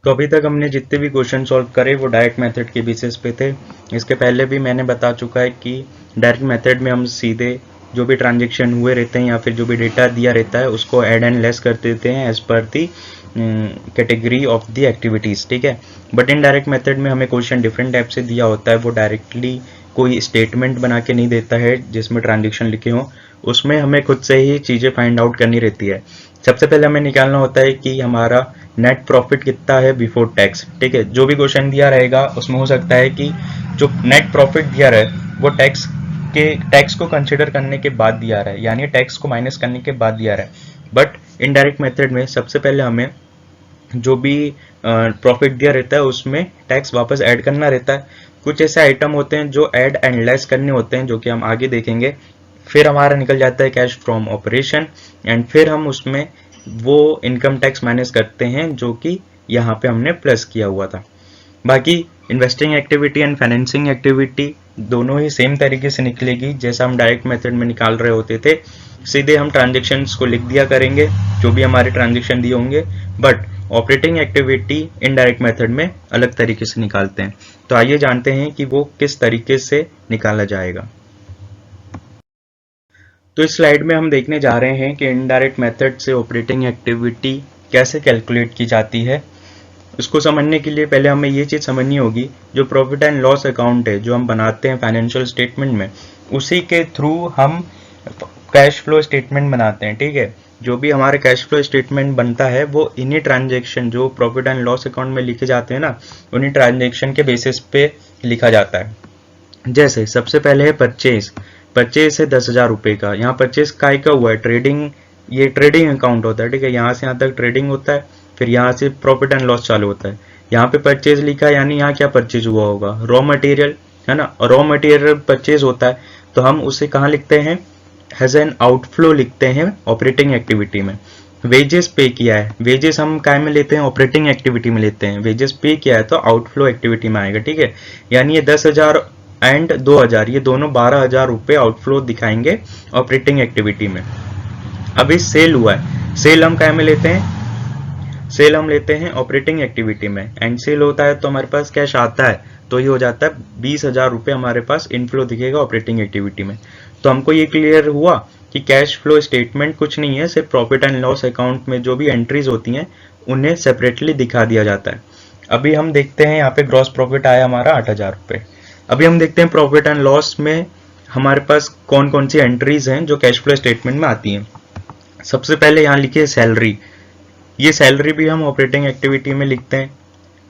तो अभी तक हमने जितने भी क्वेश्चन सॉल्व करे वो डायरेक्ट मेथड के बेसिस पे थे। इसके पहले भी मैंने बता चुका है कि डायरेक्ट मेथड में हम सीधे जो भी ट्रांजेक्शन हुए रहते हैं या फिर जो भी डेटा दिया रहता है उसको ऐड एंड लेस कर देते हैं as per the category of the activities, ठीक है। बट इन डायरेक्ट मेथड में हमें क्वेश्चन डिफरेंट टाइप से दिया होता है, वो डायरेक्टली कोई स्टेटमेंट बना के नहीं देता है जिसमें ट्रांजेक्शन लिखे हों, उसमें हमें खुद से ही चीज़ें फाइंड आउट करनी रहती है। सबसे पहले हमें निकालना होता है कि हमारा नेट प्रॉफिट कितना है बिफोर टैक्स, ठीक है। जो भी क्वेश्चन दिया रहेगा उसमें हो सकता है कि जो नेट प्रॉफिट दिया रहे वो टैक्स को कंसिडर करने के बाद दिया रहा है, यानी टैक्स को माइनस करने के बाद दिया रहा है। बट इनडायरेक्ट मेथड में सबसे पहले हमें जो भी प्रॉफिट दिया रहता है उसमें टैक्स वापस ऐड करना रहता है। कुछ ऐसे आइटम होते हैं जो ऐड एंड लेस करने होते हैं, जो कि हम आगे देखेंगे। फिर हमारा निकल जाता है कैश फ्रॉम ऑपरेशन, एंड फिर हम उसमें वो इनकम टैक्स माइनस करते हैं जो कि यहाँ पे हमने प्लस किया हुआ था। बाकी investing activity and financing activity दोनों ही सेम तरीके से निकलेगी जैसा हम डायरेक्ट मेथड में निकाल रहे होते थे। सीधे हम ट्रांजेक्शन्स को लिख दिया करेंगे जो भी हमारे ट्रांजेक्शन दिए होंगे, but operating activity indirect method में अलग तरीके से निकालते हैं। तो आइए जानते हैं कि वो किस तरीके से निकाला जाएगा। तो इस स्लाइड में हम देखने जा रहे हैं कि इनडायरेक्ट मेथड से ऑपरेटिंग एक्टिविटी कैसे कैलकुलेट की जाती है। इसको समझने के लिए पहले हमें ये चीज़ समझनी होगी, जो प्रॉफिट एंड लॉस अकाउंट है जो हम बनाते हैं फाइनेंशियल स्टेटमेंट में, उसी के थ्रू हम कैश फ्लो स्टेटमेंट बनाते हैं, ठीक है। जो भी हमारे कैश फ्लो स्टेटमेंट बनता है वो इन्हीं ट्रांजेक्शन जो प्रॉफिट एंड लॉस अकाउंट में लिखे जाते हैं ना, उन्हीं ट्रांजेक्शन के बेसिस पे लिखा जाता है। जैसे सबसे पहले है परचेज है 10,000 रुपये का। यहाँ परचेज काय का हुआ है, ट्रेडिंग, ये ट्रेडिंग अकाउंट होता है, ठीक है। यहाँ से यहाँ तक ट्रेडिंग होता है, फिर यहाँ से प्रॉफिट एंड लॉस चालू होता है। यहाँ पे परचेज लिखा है, यानी यहाँ क्या परचेज हुआ होगा, रॉ मटेरियल, है ना। रॉ मटेरियल परचेज होता है तो हम उसे कहाँ लिखते हैं, हैज एन आउटफ्लो लिखते हैं ऑपरेटिंग एक्टिविटी में। वेजेस पे किया है, वेजेस हम काय में लेते हैं, ऑपरेटिंग एक्टिविटी में लेते हैं। वेजेस पे किया है तो आउटफ्लो एक्टिविटी में आएगा, ठीक है। यानी ये 10,000 एंड 2,000 ये दोनों 12,000 रुपये आउटफ्लो दिखाएंगे ऑपरेटिंग एक्टिविटी में। अभी सेल हुआ है, सेल हम काय में लेते हैं, सेल हम लेते हैं ऑपरेटिंग एक्टिविटी में, एंड सेल होता है तो हमारे पास कैश आता है, तो ये हो जाता है 20,000 रुपये हमारे पास इनफ्लो दिखेगा ऑपरेटिंग एक्टिविटी में। तो हमको ये क्लियर हुआ कि कैश फ्लो स्टेटमेंट कुछ नहीं है, सिर्फ प्रॉफिट एंड लॉस अकाउंट में जो भी एंट्रीज होती हैं उन्हें सेपरेटली दिखा दिया जाता है। अभी हम देखते हैं, यहाँ पे ग्रॉस प्रॉफिट आया हमारा 8,000 रुपये। अभी हम देखते हैं प्रॉफिट एंड लॉस में हमारे पास कौन कौन सी एंट्रीज हैं जो कैश फ्लो स्टेटमेंट में आती हैं। सबसे पहले यहाँ लिखिए सैलरी, ये सैलरी भी हम ऑपरेटिंग एक्टिविटी में लिखते हैं,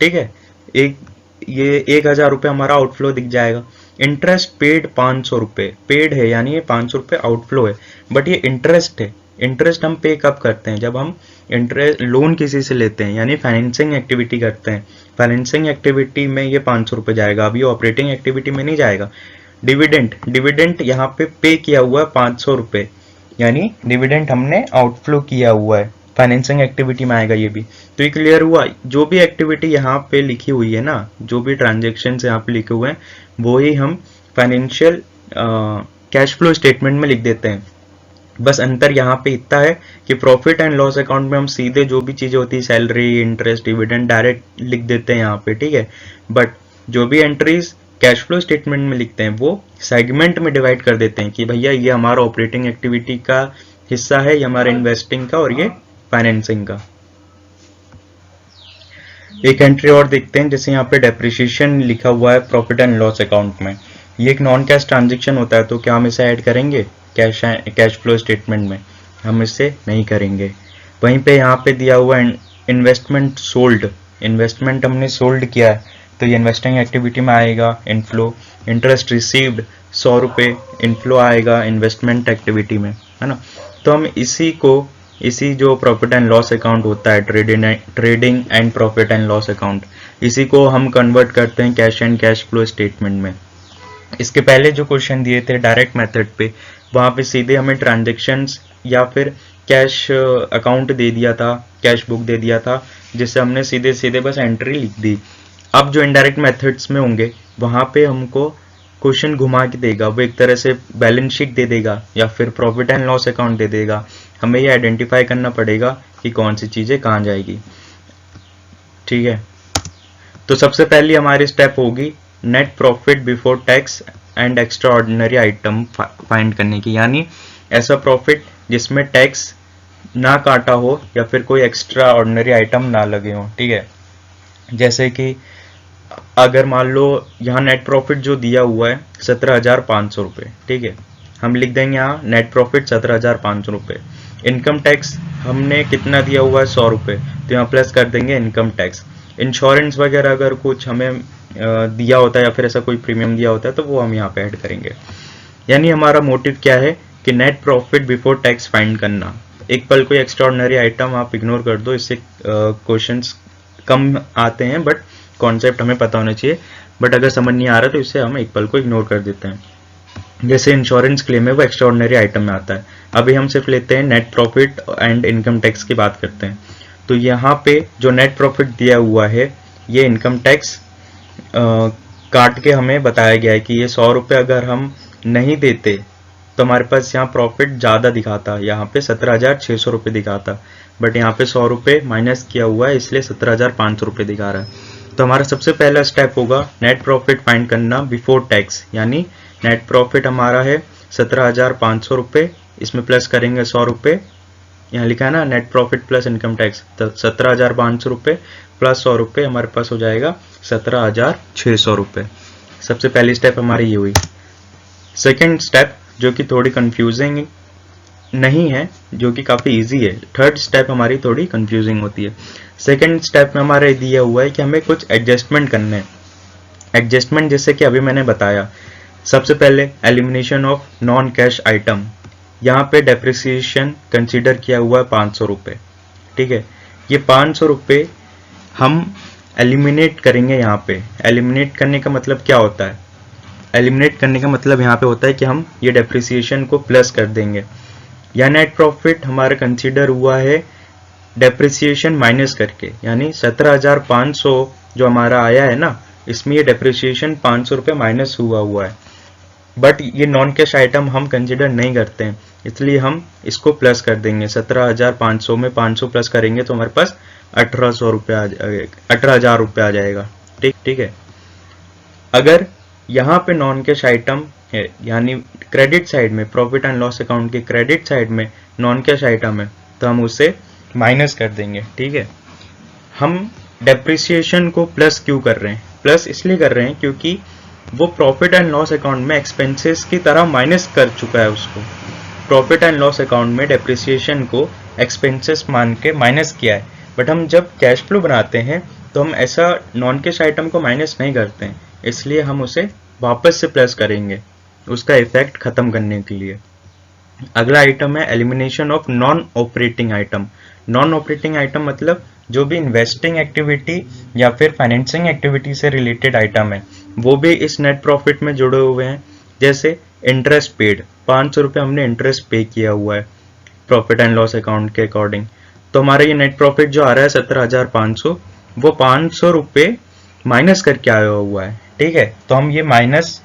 ठीक है। ये 1,000 रुपये हमारा आउटफ्लो दिख जाएगा। इंटरेस्ट पेड 500 रुपये पेड है, यानी ये 500 रुपये आउटफ्लो है, बट ये इंटरेस्ट है। इंटरेस्ट हम पे कब करते हैं, जब हम इंटरेस्ट लोन किसी से लेते हैं, यानी फाइनेंसिंग एक्टिविटी करते हैं। फाइनेंसिंग एक्टिविटी में ये 500 रुपये जाएगा, अभी ऑपरेटिंग एक्टिविटी में नहीं जाएगा। डिविडेंड यहाँ पे किया हुआ है 500 रुपये, यानी डिविडेंड हमने आउटफ्लो किया हुआ है, फाइनेंसिंग एक्टिविटी में आएगा ये भी। तो ये क्लियर हुआ, जो भी एक्टिविटी यहाँ पे लिखी हुई है ना, जो भी ट्रांजेक्शन यहाँ पे लिखे हुए हैं वो ही हम फाइनेंशियल कैश फ्लो स्टेटमेंट में लिख देते हैं। बस अंतर यहाँ पे इतना है कि प्रॉफिट एंड लॉस अकाउंट में हम सीधे जो भी चीज़ें होती है, सैलरी, इंटरेस्ट, डिविडेंड, डायरेक्ट लिख देते हैं यहाँ पे, ठीक है। बट जो भी एंट्रीज कैश फ्लो स्टेटमेंट में लिखते हैं वो सेगमेंट में डिवाइड कर देते हैं कि भैया ये हमारा ऑपरेटिंग एक्टिविटी का हिस्सा है, ये हमारा इन्वेस्टिंग का, और ये फाइनेंसिंग का। एक एंट्री और देखते हैं, जैसे यहाँ पे डेप्रिसिएशन लिखा हुआ है प्रॉफिट एंड लॉस अकाउंट में। ये एक नॉन कैश ट्रांजेक्शन होता है, तो क्या हम इसे ऐड करेंगे कैश फ्लो स्टेटमेंट में, हम इसे नहीं करेंगे। वहीं पे यहाँ पे दिया हुआ है इन्वेस्टमेंट सोल्ड, इन्वेस्टमेंट हमने सोल्ड किया है तो ये इन्वेस्टिंग एक्टिविटी में आएगा इनफ्लो। इंटरेस्ट रिसीव्ड 100 रुपये इनफ्लो आएगा इन्वेस्टमेंट एक्टिविटी में, है ना। तो हम इसी जो प्रॉफिट एंड लॉस अकाउंट होता है, trading and profit and loss account, इसी को हम कन्वर्ट करते हैं cash and cash flow statement में। इसके पहले जो क्वेश्चन दिए थे डायरेक्ट मेथड पे, वहाँ पे सीधे हमें ट्रांजेक्शन्स या फिर कैश अकाउंट दे दिया था, कैश बुक दे दिया था, जिससे हमने सीधे सीधे बस एंट्री लिख दी। अब जो इनडायरेक्ट मेथड्स में होंगे वहाँ पे हमको क्वेश्चन घुमा के देगा, वो एक तरह से बैलेंस शीट दे देगा या फिर प्रॉफिट एंड लॉस अकाउंट दे देगा। हमें ये आइडेंटिफाई करना पड़ेगा कि कौन सी चीज़ें कहाँ जाएगी, ठीक है। तो सबसे पहली हमारी स्टेप होगी net profit before tax and extra ordinary item find करने की, यानी ऐसा प्रॉफिट जिसमें टैक्स ना काटा हो या फिर कोई एक्स्ट्रा ऑर्डिनरी आइटम ना लगे हो। ठीक है, जैसे कि अगर मान लो यहाँ नेट प्रॉफिट जो दिया हुआ है 17,500 रुपये, ठीक है, हम लिख देंगे यहाँ नेट प्रॉफिट 17,500 रुपये। इनकम टैक्स हमने कितना दिया हुआ है 100 रुपये, तो यहाँ प्लस कर देंगे इनकम टैक्स। इंश्योरेंस वगैरह अगर कुछ हमें दिया होता है या फिर ऐसा कोई प्रीमियम दिया होता है तो वो हम यहाँ पे ऐड करेंगे। यानी हमारा मोटिव क्या है कि net profit before tax find करना। एक पल कोई एक्स्ट्राऑर्डिनरी आइटम आप इग्नोर कर दो, इससे क्वेश्चंस कम आते हैं, बट कॉन्सेप्ट हमें पता होना चाहिए। बट अगर समझ नहीं आ रहा तो इससे हम एक पल को इग्नोर कर देते हैं। जैसे इंश्योरेंस क्लेम है वो एक्स्ट्राऑर्डिनरी आइटम में आता है। अभी हम सिर्फ लेते हैं net profit and income tax की बात करते हैं। तो यहाँ पे जो नेट प्रॉफिट दिया हुआ है ये इनकम टैक्स काट के हमें बताया गया है कि ये 100 रुपये अगर हम नहीं देते तो हमारे पास यहाँ प्रॉफिट ज़्यादा दिखाता, यहाँ पे 17,600 रुपये दिखाता, बट यहाँ पे 100 रुपये माइनस किया हुआ है इसलिए 17,500 रुपये दिखा रहा है। तो हमारा सबसे पहला स्टेप होगा नेट प्रॉफिट फाइंड करना बिफोर टैक्स, यानी नेट प्रॉफिट हमारा है 17,500 रुपये, इसमें प्लस करेंगे 100 रुपये, यहाँ लिखा है ना net profit plus income tax, तो 17,500 रुपये प्लस 100 रुपये हमारे पास हो जाएगा 17,600 रुपये। सबसे पहली स्टेप हमारी ये हुई। सेकेंड स्टेप जो कि थोड़ी कंफ्यूजिंग नहीं है, जो कि काफ़ी इजी है, थर्ड स्टेप हमारी थोड़ी कंफ्यूजिंग होती है। सेकेंड स्टेप में हमारे दिया हुआ है कि हमें कुछ एडजस्टमेंट करने हैं। एडजस्टमेंट जैसे कि अभी मैंने बताया, सबसे पहले elimination of non cash item, यहाँ पे डेप्रिसिएशन कंसीडर किया हुआ है 500 रुपये, ठीक है। ये 500 रुपये हम एलिमिनेट करेंगे। यहाँ पे एलिमिनेट करने का मतलब क्या होता है? एलिमिनेट करने का मतलब यहाँ पे होता है कि हम ये डेप्रिसिएशन को प्लस कर देंगे। या नेट प्रॉफिट हमारा कंसीडर हुआ है डेप्रिसिएशन माइनस करके, यानी 17,500 जो हमारा आया है ना, इसमें ये डेप्रिसिएशन 500 रुपये माइनस हुआ है, बट ये नॉन कैश आइटम हम कंसीडर नहीं करते हैं, इसलिए हम इसको प्लस कर देंगे। 17,500 में 500 प्लस करेंगे तो हमारे पास 1,800 रुपये आ जाएगा, 18,000 रुपये आ जाएगा। ठीक है। अगर यहाँ पे नॉन कैश आइटम है, यानी क्रेडिट साइड में, प्रॉफिट एंड लॉस अकाउंट के क्रेडिट साइड में नॉन कैश आइटम है, तो हम उसे माइनस कर देंगे। ठीक है। हम डेप्रिसिएशन को प्लस क्यों कर रहे हैं? प्लस इसलिए कर रहे हैं क्योंकि वो प्रॉफिट एंड लॉस अकाउंट में एक्सपेंसेस की तरह माइनस कर चुका है उसको। प्रॉफिट एंड लॉस अकाउंट में डेप्रिसिएशन को एक्सपेंसेस मान के माइनस किया है, बट हम जब कैश फ्लो बनाते हैं तो हम ऐसा नॉन कैश आइटम को माइनस नहीं करते हैं, इसलिए हम उसे वापस से प्लस करेंगे उसका इफेक्ट खत्म करने के लिए। अगला आइटम है elimination of non operating item. Non operating item मतलब जो भी इन्वेस्टिंग एक्टिविटी या फिर फाइनेंसिंग एक्टिविटी से रिलेटेड आइटम है, वो भी इस नेट प्रॉफिट में जुड़े हुए हैं। जैसे इंटरेस्ट पेड, 500 रुपये हमने इंटरेस्ट पे किया हुआ है प्रॉफिट एंड लॉस अकाउंट के अकॉर्डिंग, तो हमारा ये नेट प्रॉफिट जो आ रहा है 17,500, वो 500 रुपये माइनस करके आया हुआ है। ठीक है। तो हम ये minus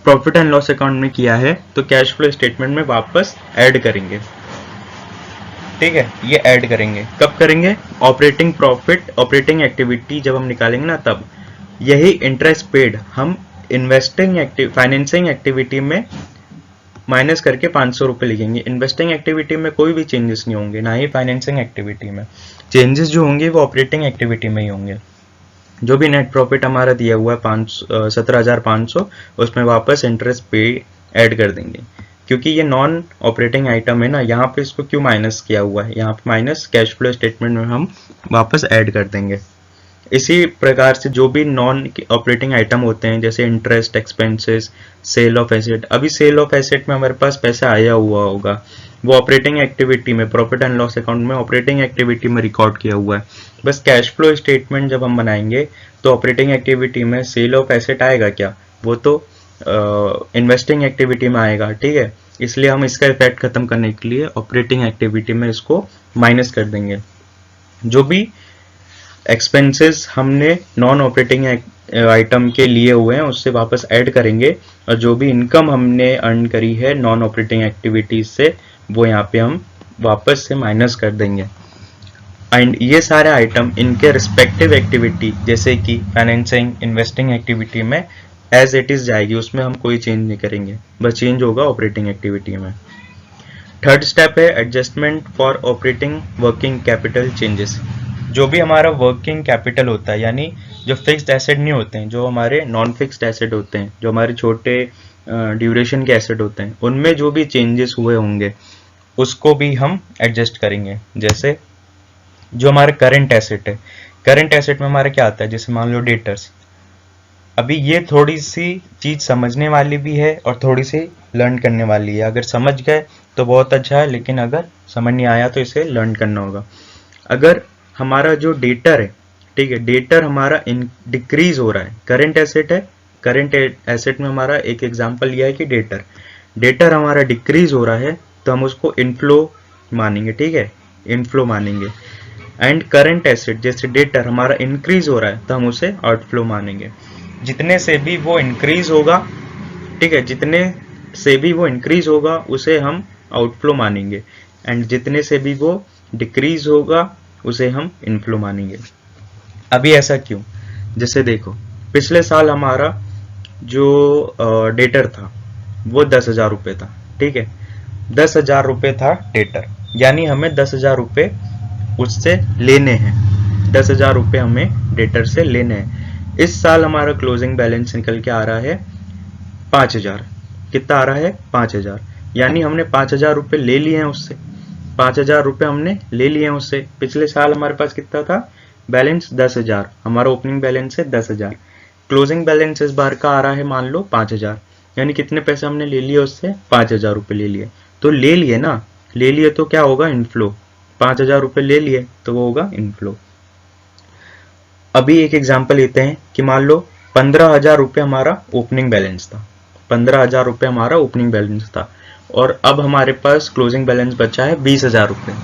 profit and loss account में किया है तो कैश फ्लो स्टेटमेंट में वापस ऐड करेंगे। ठीक है। ये ऐड करेंगे कब करेंगे? ऑपरेटिंग प्रॉफिट, ऑपरेटिंग एक्टिविटी जब हम निकालेंगे ना, तब यही इंटरेस्ट पेड हम इन्वेस्टिंग फाइनेंसिंग एक्टिविटी में माइनस करके 500 रुपये लिखेंगे। इन्वेस्टिंग एक्टिविटी में कोई भी चेंजेस नहीं होंगे, ना ही फाइनेंसिंग एक्टिविटी में। चेंजेस जो होंगे वो ऑपरेटिंग एक्टिविटी में ही होंगे। जो भी नेट प्रॉफिट हमारा दिया हुआ है 17,500, उसमें वापस इंटरेस्ट पे ऐड कर देंगे। क्योंकि ये नॉन ऑपरेटिंग आइटम है ना, यहाँ पे इसको क्यों माइनस किया हुआ है, यहाँ पे माइनस कैश फ्लो स्टेटमेंट में हम वापस ऐड कर देंगे। इसी प्रकार से जो भी नॉन ऑपरेटिंग आइटम होते हैं, जैसे interest expenses, sale of asset. अभी सेल ऑफ एसेट में हमारे पास पैसा आया हुआ होगा, वो ऑपरेटिंग एक्टिविटी में, प्रॉफिट एंड लॉस अकाउंट में ऑपरेटिंग एक्टिविटी में रिकॉर्ड किया हुआ है। बस कैश फ्लो स्टेटमेंट जब हम बनाएंगे तो ऑपरेटिंग एक्टिविटी में सेल ऑफ एसेट आएगा क्या? वो तो इन्वेस्टिंग एक्टिविटी में आएगा। ठीक है। इसलिए हम इसका इफेक्ट खत्म करने के लिए ऑपरेटिंग एक्टिविटी में इसको माइनस कर देंगे। जो भी एक्सपेंसेस हमने नॉन ऑपरेटिंग आइटम के लिए हुए हैं उससे वापस ऐड करेंगे, और जो भी इनकम हमने अर्न करी है नॉन ऑपरेटिंग एक्टिविटीज से, वो यहाँ पे हम वापस से माइनस कर देंगे। एंड ये सारे आइटम इनके रिस्पेक्टिव एक्टिविटी जैसे कि फाइनेंसिंग, इन्वेस्टिंग एक्टिविटी में एज इट इज जाएगी, उसमें हम कोई चेंज नहीं करेंगे, बस चेंज होगा ऑपरेटिंग एक्टिविटी में। थर्ड स्टेप है adjustment for operating working capital changes. जो भी हमारा वर्किंग कैपिटल होता है, यानी जो फिक्स्ड एसेट नहीं होते हैं, जो हमारे नॉन फिक्स्ड एसेट होते हैं, जो हमारे छोटे ड्यूरेशन के एसेट होते हैं, उनमें जो भी चेंजेस हुए होंगे उसको भी हम एडजस्ट करेंगे। जैसे जो हमारा करंट एसेट है, करंट एसेट में हमारा क्या आता है, जैसे मान लो डेटर्स। अभी ये थोड़ी सी चीज समझने वाली भी है और थोड़ी सी लर्न करने वाली है। अगर समझ गए तो बहुत अच्छा है, लेकिन अगर समझ नहीं आया तो इसे लर्न करना होगा। अगर हमारा जो डेटर है, ठीक है, डेटर हमारा डिक्रीज हो रहा है, करंट एसेट है, करंट एसेट में हमारा एक एग्जांपल लिया है कि डेटर हमारा डिक्रीज हो रहा है, तो हम उसको इनफ्लो मानेंगे, ठीक है, इनफ्लो मानेंगे। एंड करंट एसेट जैसे डेटर हमारा इंक्रीज हो रहा है, तो हम उसे आउटफ्लो मानेंगे। जितने से भी वो इंक्रीज होगा, ठीक है, जितने से भी वो इंक्रीज होगा उसे हम आउटफ्लो मानेंगे, एंड जितने से भी वो डिक्रीज होगा उसे हम इनफ्लो मानेंगे। अभी ऐसा क्यों? जैसे देखो, पिछले साल हमारा जो डेटर था वो 10,000 रुपये था, ठीक है, 10,000 रुपये था डेटर, यानी हमें 10,000 रुपये उससे लेने हैं, 10,000 रुपये हमें डेटर से लेने हैं। इस साल हमारा क्लोजिंग बैलेंस निकल के आ रहा है 5,000। कितना आ रहा है? 5,000। यानी हमने 5,000 रुपये ले लिए हैं उससे, 5,000 रुपये हमने ले लिए हैं उससे। पिछले साल हमारे पास कितना था बैलेंस? 10,000। हमारा ओपनिंग बैलेंस है 10,000, क्लोजिंग बैलेंस इस बार का आ रहा है मान लो 5,000। यानी कितने पैसे हमने ले लिए उससे? 5,000 रुपये ले लिए। तो ले लिए ना, ले लिए तो क्या होगा? इनफ्लो। 5,000 रुपये ले लिए तो वो होगा इनफ्लो। अभी एक एग्जांपल लेते हैं कि मान लो 15,000 रुपये हमारा ओपनिंग बैलेंस था, 15,000 रुपये हमारा ओपनिंग बैलेंस था, और अब हमारे पास क्लोजिंग बैलेंस बचा है 20,000 रुपये।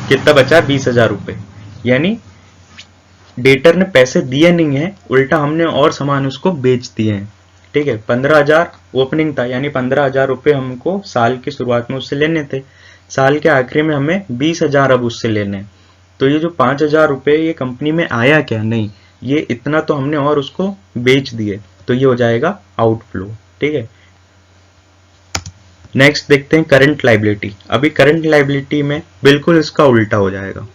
कितना बचा है? 20,000 रुपये। यानी डेटर ने पैसे दिए नहीं है, उल्टा हमने और सामान उसको बेच दिए हैं, ठीक है। 15,000 ओपनिंग था, यानी 15,000 रुपये हमको साल की शुरुआत में उससे लेने थे, साल के आखिरी में हमें 20,000 अब उससे लेने हैं। तो ये जो 5,000 रुपये ये कंपनी में आया क्या? नहीं, ये इतना तो हमने और उसको बेच दिए, तो ये हो जाएगा आउटफ्लो, ठीक है। नेक्स्ट देखते हैं करंट लायबिलिटी। अभी करंट लायबिलिटी में बिल्कुल इसका उल्टा हो जाएगा।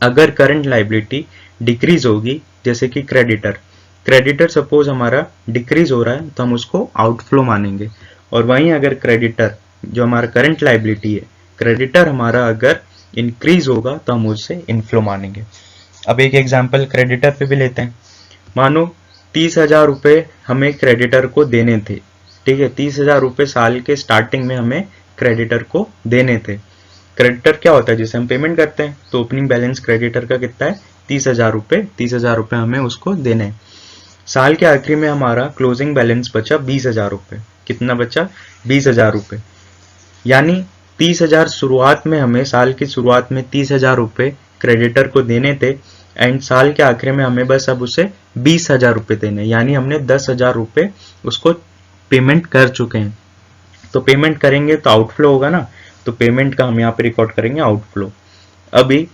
अगर करंट लायबिलिटी डिक्रीज होगी, जैसे कि क्रेडिटर सपोज हमारा डिक्रीज हो रहा है, तो हम उसको आउटफ्लो मानेंगे। और वहीं अगर क्रेडिटर जो हमारा करंट लायबिलिटी है, क्रेडिटर हमारा अगर इंक्रीज होगा तो हम उससे इनफ्लो मानेंगे। अब एक एग्जांपल क्रेडिटर पे भी लेते हैं। मानो 30,000 रुपये हमें क्रेडिटर को देने थे, ठीक है, 30,000 रुपये साल के स्टार्टिंग में हमें क्रेडिटर को देने थे। क्रेडिटर क्या होता है? जिसे हम पेमेंट करते हैं। तो ओपनिंग बैलेंस क्रेडिटर का कितना है? 30,000 रुपये। 30,000 रुपये हमें उसको देने हैं। साल के आखिरी में हमारा क्लोजिंग बैलेंस बचा 20,000 रुपये। कितना बचा? 20,000 रुपये। यानी 30,000 शुरुआत में हमें, साल की शुरुआत में 30,000 रुपये क्रेडिटर को देने थे, एंड साल के आखिरी में हमें बस अब उसे 20,000 रुपये देने, यानी हमने 10,000 रुपये उसको पेमेंट कर चुके हैं। तो पेमेंट करेंगे तो आउटफ्लो होगा ना, तो पेमेंट का हम यहाँ पे रिकॉर्ड करेंगे आउटफ्लो। अभी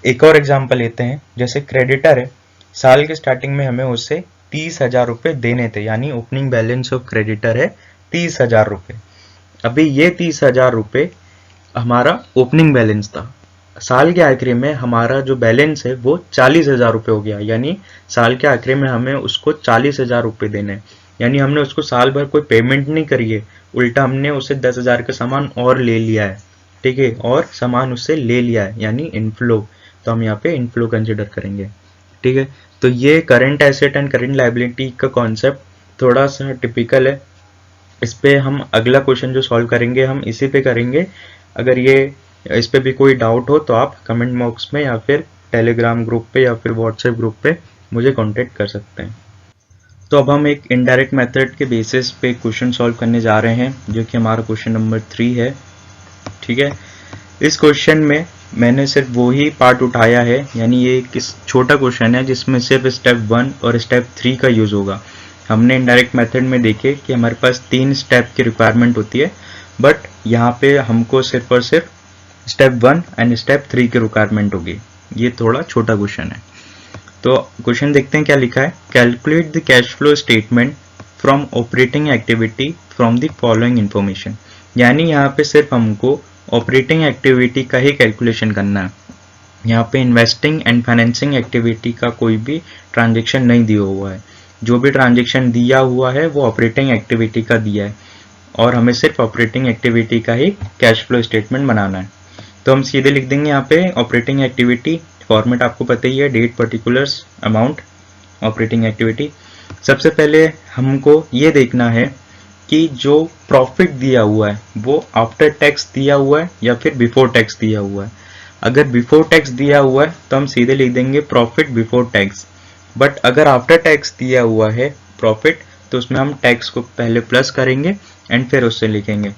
एक और एग्जांपल लेते हैं। जैसे क्रेडिटर है, साल के स्टार्टिंग में हमें उससे 30,000 रुपये देने थे, यानी ओपनिंग बैलेंस ऑफ क्रेडिटर है 30,000 रुपये। अभी ये 30,000 रुपये हमारा ओपनिंग बैलेंस था। साल के आखिरी में हमारा जो बैलेंस है वो 40,000 रुपये हो गया, यानी साल के आखिरी में हमें उसको 40,000 रुपये देने हैं। यानी हमने उसको साल भर कोई पेमेंट नहीं करी है, उल्टा हमने उसे 10,000 का सामान और ले लिया है, ठीक है, और सामान उससे ले लिया है, यानी इनफ्लो। तो हम यहाँ पे इनफ्लो कंसिडर करेंगे, ठीक है। तो ये current asset and current liability का कॉन्सेप्ट थोड़ा सा टिपिकल है। इस पे हम अगला क्वेश्चन जो सॉल्व करेंगे हम इसी पे करेंगे। अगर ये इस पे भी कोई डाउट हो तो आप कमेंट बॉक्स में या फिर टेलीग्राम ग्रुप पे या फिर व्हाट्सएप ग्रुप पे मुझे कांटेक्ट कर सकते हैं। तो अब हम एक इनडायरेक्ट मेथड के बेसिस पे क्वेश्चन सॉल्व करने जा रहे हैं, जो कि हमारा क्वेश्चन नंबर 3 है, ठीक है। इस क्वेश्चन में मैंने सिर्फ वो ही पार्ट उठाया है, यानी ये किस छोटा क्वेश्चन है जिसमें सिर्फ स्टेप 1 और स्टेप 3 का यूज होगा। हमने इनडायरेक्ट मेथड में देखे कि हमारे पास 3 स्टेप की रिक्वायरमेंट होती है, बट यहाँ पे हमको सिर्फ और सिर्फ स्टेप 1 एंड स्टेप 3 की रिक्वायरमेंट होगी, ये थोड़ा छोटा क्वेश्चन है। तो क्वेश्चन देखते हैं क्या लिखा है। Calculate the cash flow statement from operating activity from the following information. यानी यहाँ पे सिर्फ हमको ऑपरेटिंग एक्टिविटी का ही कैलकुलेशन करना है। यहाँ पे इन्वेस्टिंग एंड फाइनेंसिंग एक्टिविटी का कोई भी ट्रांजेक्शन नहीं दिया हुआ है। जो भी ट्रांजेक्शन दिया हुआ है वो ऑपरेटिंग एक्टिविटी का दिया है और हमें सिर्फ ऑपरेटिंग एक्टिविटी का ही कैश फ्लो स्टेटमेंट बनाना है। तो हम सीधे लिख देंगे यहाँ पे ऑपरेटिंग एक्टिविटी, फॉर्मेट आपको पता ही है, date, particulars, amount, operating activity. सबसे पहले हमको ये देखना है कि जो प्रॉफिट दिया हुआ है वो आफ्टर टैक्स दिया हुआ है या फिर बिफोर टैक्स दिया हुआ है। अगर बिफोर टैक्स दिया हुआ है तो हम सीधे लिख देंगे प्रॉफिट बिफोर टैक्स। बट अगर आफ्टर टैक्स दिया हुआ है प्रॉफिट तो उसमें हम टैक्स को पहले प्लस करेंगे एंड फिर उससे लिखेंगे,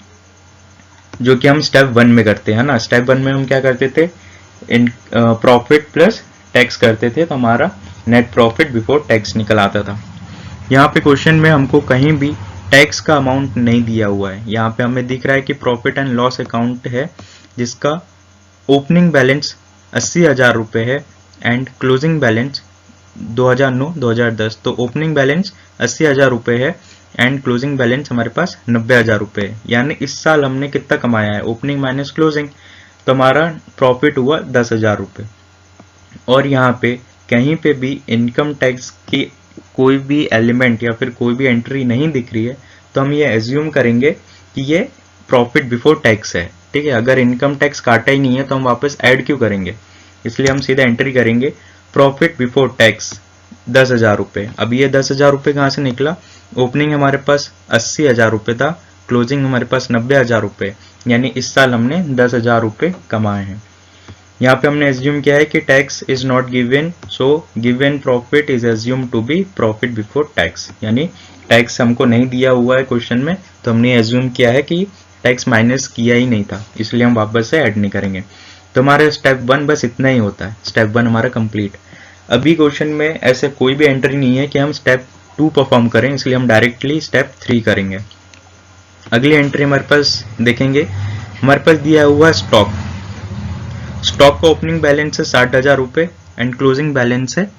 जो कि हम स्टेप 1 में करते हैं ना। स्टेप 1 में हम क्या करते थे, इन प्रॉफिट प्लस टैक्स करते थे तो हमारा नेट प्रॉफिट बिफोर टैक्स निकल आता था। यहाँ पे क्वेश्चन में हमको कहीं भी टैक्स का अमाउंट नहीं दिया हुआ है। यहाँ पे हमें दिख रहा है कि प्रॉफिट एंड लॉस अकाउंट है जिसका ओपनिंग बैलेंस 80,000 रुपये है एंड क्लोजिंग बैलेंस 2009-2010। तो ओपनिंग बैलेंस 80,000 रुपये है एंड क्लोजिंग बैलेंस हमारे पास 90,000 रुपये है। यानी इस साल हमने कितना कमाया है, ओपनिंग माइनस क्लोजिंग, तो हमारा प्रॉफिट हुआ 10,000 रुपये। और यहाँ पे कहीं पे भी इनकम टैक्स की कोई भी एलिमेंट या फिर कोई भी एंट्री नहीं दिख रही है तो हम ये एज्यूम करेंगे कि ये प्रॉफिट बिफोर टैक्स है। ठीक है, अगर इनकम टैक्स काटा ही नहीं है तो हम वापस ऐड क्यों करेंगे, इसलिए हम सीधा एंट्री करेंगे प्रॉफिट बिफोर टैक्स 10,000 रुपये। अब ये 10,000 रुपये कहाँ से निकला, ओपनिंग हमारे पास 80,000 रुपये था, क्लोजिंग हमारे पास 90,000 रुपये, यानी इस साल हमने 10,000 रुपये कमाए हैं। यहाँ पे हमने एज्यूम किया है कि tax is not given, so given profit is assume to be profit before tax. यानी टैक्स हमको नहीं दिया हुआ है क्वेश्चन में तो हमने एज्यूम किया है कि टैक्स माइनस किया ही नहीं था, इसलिए हम वापस से ऐड नहीं करेंगे। तो हमारे स्टेप 1 बस इतना ही होता है, स्टेप 1 हमारा कंप्लीट। अभी क्वेश्चन में ऐसे कोई भी एंट्री नहीं है कि हम स्टेप 2 परफॉर्म करें, इसलिए हम डायरेक्टली स्टेप 3 करेंगे। अगली एंट्री हमारे पास देखेंगे, हमारे पास दिया हुआ है स्टॉक। स्टॉक का ओपनिंग बैलेंस है 60,000 रुपये एंड क्लोजिंग बैलेंस है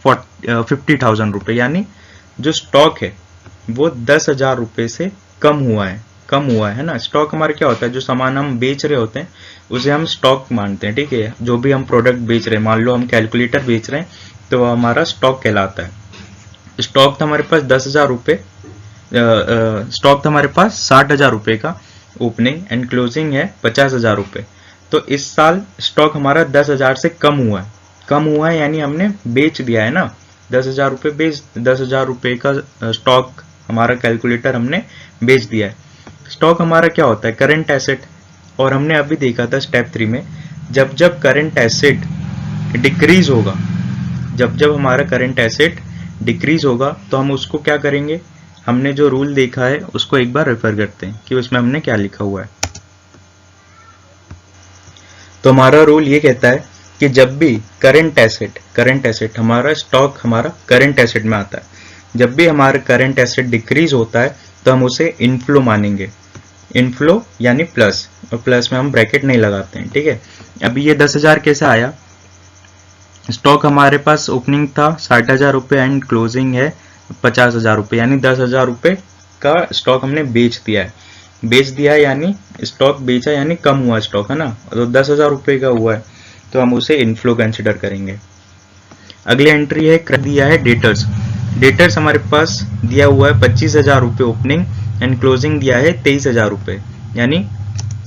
50,000 रुपये। यानी जो स्टॉक है वो 10,000 रुपये से कम हुआ है ना। स्टॉक हमारा क्या होता है, जो सामान हम बेच रहे होते हैं उसे हम स्टॉक मानते हैं। ठीक है, जो भी हम प्रोडक्ट बेच रहे हैं, मान लो हम कैलकुलेटर बेच रहे हैं तो हमारा स्टॉक कहलाता है। स्टॉक था हमारे पास 10,000 रुपये, स्टॉक था हमारे पास 60,000 रुपये का ओपनिंग एंड क्लोजिंग है 50,000 रुपये। तो इस साल स्टॉक हमारा 10,000 से कम हुआ है यानी हमने बेच दिया है ना। 10,000 रुपये का स्टॉक हमारा कैलकुलेटर हमने बेच दिया है। स्टॉक हमारा क्या होता है, करंट एसेट। और हमने अभी देखा था स्टेप 3 में, जब करंट एसेट डिक्रीज होगा, जब हमारा करंट एसेट डिक्रीज होगा तो हम उसको क्या करेंगे, हमने जो रूल देखा है उसको एक बार रेफर करते हैं कि उसमें हमने क्या लिखा हुआ है। तो हमारा रूल ये कहता है कि जब भी करंट एसेट हमारा स्टॉक हमारा करंट एसेट में आता है, जब भी हमारा करंट एसेट डिक्रीज होता है तो हम उसे इनफ्लो मानेंगे। इनफ्लो यानी प्लस, और प्लस में हम ब्रैकेट नहीं लगाते हैं। ठीक है, अभी ये 10,000 कैसे आया, स्टॉक हमारे पास ओपनिंग था 60,000 रुपये एंड क्लोजिंग है 50,000 रुपये, यानी 10,000 रुपये का स्टॉक हमने बेच दिया है यानी स्टॉक बेचा यानी कम हुआ स्टॉक, है ना। तो 10,000 रुपये का हुआ है तो हम उसे इनफ्लो कंसिडर करेंगे। अगली एंट्री है, कर दिया है डेटर्स हमारे पास दिया हुआ है 25,000 रुपये ओपनिंग एंड क्लोजिंग दिया है 23,000 रुपये, यानी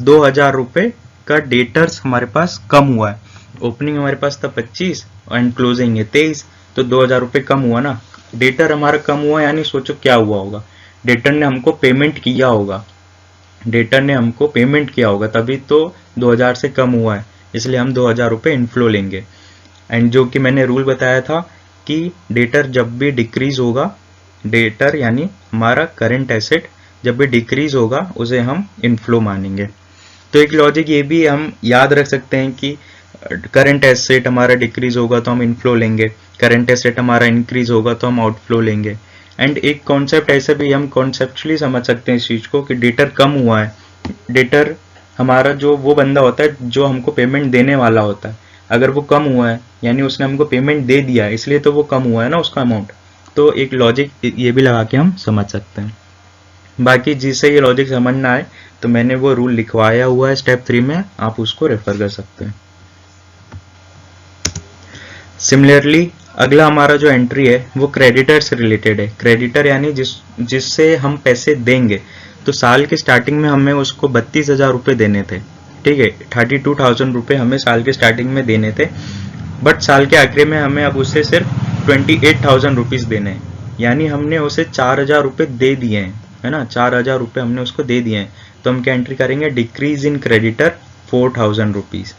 2,000 रुपये का डेटर्स हमारे पास कम हुआ है। ओपनिंग हमारे पास था 25 एंड क्लोजिंग है 23, तो 2,000 रुपये कम हुआ ना। डेटर हमारा कम हुआ यानी सोचो क्या हुआ होगा, डेटर ने हमको पेमेंट किया होगा, तभी तो 2,000 से कम हुआ है, इसलिए हम 2,000 रुपये इनफ्लो लेंगे। एंड जो कि मैंने रूल बताया था कि डेटर जब भी डिक्रीज होगा, डेटर यानी हमारा करंट एसेट जब भी डिक्रीज होगा उसे हम इनफ्लो मानेंगे। तो एक लॉजिक ये भी हम याद रख सकते हैं कि करंट एसेट हमारा डिक्रीज होगा तो हम इनफ्लो लेंगे, करंट एसेट हमारा इंक्रीज होगा तो हम आउटफ्लो लेंगे। एंड एक कॉन्सेप्ट ऐसे भी हम कॉन्सेप्चुअली समझ सकते हैं इस चीज़ को कि डेटर कम हुआ है, डेटर हमारा जो वो बंदा होता है जो हमको पेमेंट देने वाला होता है। अगर वो कम हुआ है यानी उसने हमको पेमेंट दे दिया है, इसलिए तो वो कम हुआ है ना उसका अमाउंट। तो एक लॉजिक ये भी लगा के हम समझ सकते हैं। बाकी जिससे ये लॉजिक समझ ना आए तो मैंने वो रूल लिखवाया हुआ है स्टेप 3 में, आप उसको रेफर कर सकते हैं। सिमिलरली अगला हमारा जो एंट्री है वो क्रेडिटर से रिलेटेड है। क्रेडिटर यानी जिससे हम पैसे देंगे। तो साल के स्टार्टिंग में हमें उसको 32,000 रुपये देने थे, ठीक है, 32,000 रुपये हमें साल के स्टार्टिंग में देने थे। बट साल के आखिर में हमें अब उसे सिर्फ 28,000 रुपीज़ देने हैं, यानी हमने उसे 4,000 रुपये दे दिए हैं, है ना, 4,000 रुपये हमने उसको दे दिए हैं। तो हम क्या एंट्री करेंगे, डिक्रीज इन क्रेडिटर 4,000 रुपीज़।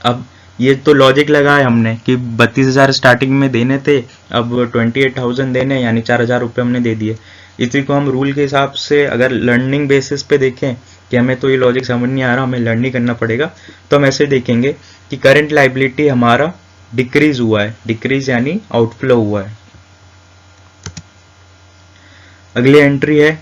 अब ये तो लॉजिक लगाया हमने कि 32,000 स्टार्टिंग में देने थे, अब 28,000 देने, यानी 4,000 रुपये हमने दे दिए। इसी को हम रूल के हिसाब से अगर लर्निंग बेसिस पे देखें कि हमें तो ये लॉजिक समझ नहीं आ रहा, हमें लर्न ही करना पड़ेगा, तो हम ऐसे देखेंगे कि करंट लाइबिलिटी हमारा डिक्रीज हुआ है, डिक्रीज यानी आउटफ्लो हुआ है। अगली एंट्री है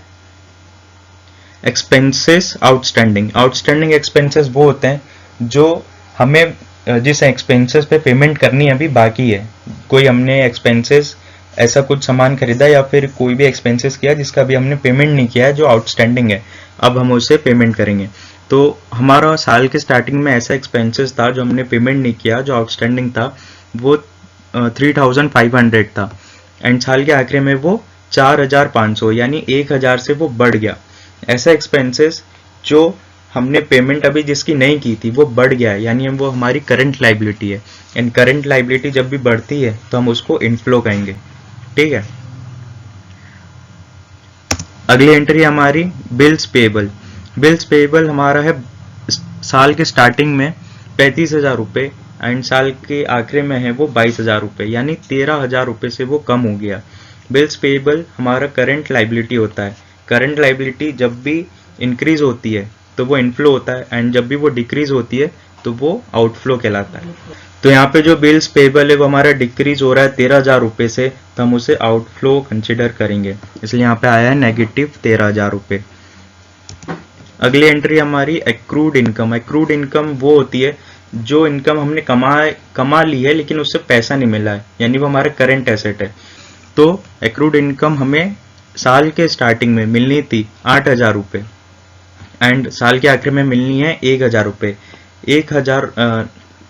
एक्सपेंसेस आउटस्टैंडिंग। आउटस्टैंडिंग एक्सपेंसेस वो होते हैं जो हमें जिस एक्सपेंसेस पे पेमेंट करनी अभी बाकी है। कोई हमने एक्सपेंसेस ऐसा कुछ सामान खरीदा या फिर कोई भी एक्सपेंसेस किया जिसका अभी हमने पेमेंट नहीं किया है, जो आउटस्टैंडिंग है, अब हम उसे पेमेंट करेंगे। तो हमारा साल के स्टार्टिंग में ऐसा एक्सपेंसेस था जो हमने पेमेंट नहीं किया, जो आउटस्टैंडिंग था, वो 3,500 था, एंड साल के आखिर में वो 4,500 यानी 1,000 से वो बढ़ गया। ऐसा एक्सपेंसेस जो हमने पेमेंट अभी जिसकी नहीं की थी वो बढ़ गया है, यानी वो हमारी करंट लाइबिलिटी है। एंड करंट लाइबिलिटी जब भी बढ़ती है तो हम उसको इनफ्लो कहेंगे, ठीक है। अगली एंट्री हमारी बिल्स पेएबल। बिल्स पेएबल हमारा है साल के स्टार्टिंग में 35,000 रुपये एंड साल के आखिर में है वो 22,000 रुपये, यानी 13,000 रुपये से वो कम हो गया। बिल्स पेएबल हमारा करंट लाइबिलिटी होता है। करंट लाइबिलिटी जब भी इंक्रीज होती है तो वो इनफ्लो होता है, एंड जब भी वो डिक्रीज होती है तो वो आउटफ्लो कहलाता है। तो यहाँ पे जो बिल्स पेएबल है वो हमारा डिक्रीज हो रहा है 13,000 रुपये से, तो हम उसे आउटफ्लो कंसिडर करेंगे, इसलिए यहाँ पे आया है नेगेटिव 13,000 रुपये। अगली एंट्री हमारी एक्रूड इनकम। एक्रूड इनकम वो होती है जो इनकम हमने कमा ली है लेकिन उससे पैसा नहीं मिला है, यानी वो हमारा करंट एसेट है। तो एक्रूड इनकम हमें साल के स्टार्टिंग में मिलनी थी 8,000 रुपये एंड साल के आखिर में मिलनी है 1,000 रुपये। 1,000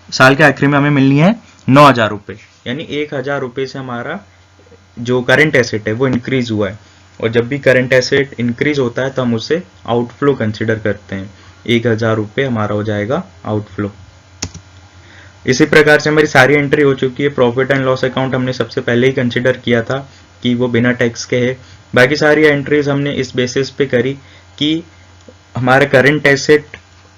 साल के आखिर में हमें मिलनी है 9,000 रुपये, यानी 1,000 रुपये से हमारा जो करंट एसेट है वो इंक्रीज हुआ है। और जब भी करंट एसेट इंक्रीज होता है तो हम उसे आउटफ्लो कंसिडर करते हैं। 1,000 रुपये हमारा हो जाएगा आउटफ्लो। इसी प्रकार से हमारी सारी एंट्री हो चुकी है। प्रॉफिट एंड लॉस अकाउंट हमने सबसे पहले ही कंसिडर किया था कि वो बिना टैक्स के है। बाकी सारी एंट्रीज हमने इस बेसिस पे करी कि हमारा करंट एसेट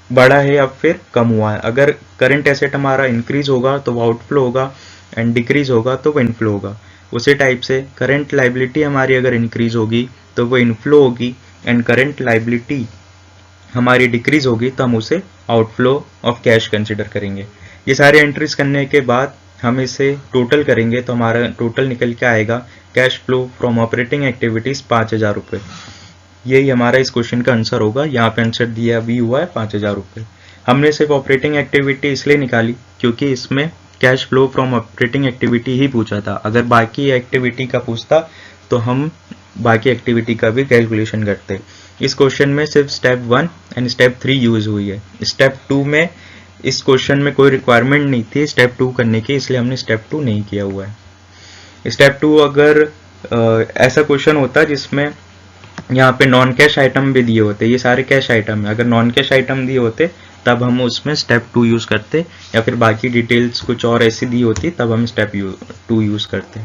बढ़ा है या फिर कम हुआ है। अगर करंट एसेट हमारा इंक्रीज होगा तो वो आउटफ्लो होगा, एंड डिक्रीज होगा तो वो इनफ्लो होगा। उसी टाइप से करंट लाइबिलिटी हमारी अगर इंक्रीज होगी तो वो इनफ्लो होगी, एंड करंट लाइबिलिटी हमारी डिक्रीज होगी तो हम उसे आउटफ्लो ऑफ कैश कंसिडर करेंगे। ये सारे एंट्रीज करने के बाद हम इसे टोटल करेंगे तो हमारा टोटल निकल के आएगा cash flow from operating activities 5,000 रुपये। यही हमारा इस क्वेश्चन का आंसर होगा। यहाँ पे आंसर दिया भी हुआ है 5,000 रुपये। हमने सिर्फ ऑपरेटिंग एक्टिविटी इसलिए निकाली क्योंकि इसमें cash flow from operating activity ही पूछा था। अगर बाकी एक्टिविटी का पूछता तो हम बाकी एक्टिविटी का भी कैलकुलेशन करते। इस क्वेश्चन में सिर्फ स्टेप 1 एंड स्टेप 3 यूज हुई है। स्टेप 2 में इस क्वेश्चन में कोई रिक्वायरमेंट नहीं थी स्टेप 2 करने की, इसलिए हमने स्टेप 2 नहीं किया हुआ है। स्टेप 2 अगर ऐसा क्वेश्चन होता जिसमें यहाँ पे नॉन कैश आइटम भी दिए होते, ये सारे कैश आइटम है, अगर नॉन कैश आइटम दिए होते तब हम उसमें स्टेप 2 यूज़ करते, या फिर बाकी डिटेल्स कुछ और ऐसी दी होती तब हम स्टेप 2 यूज़ करते।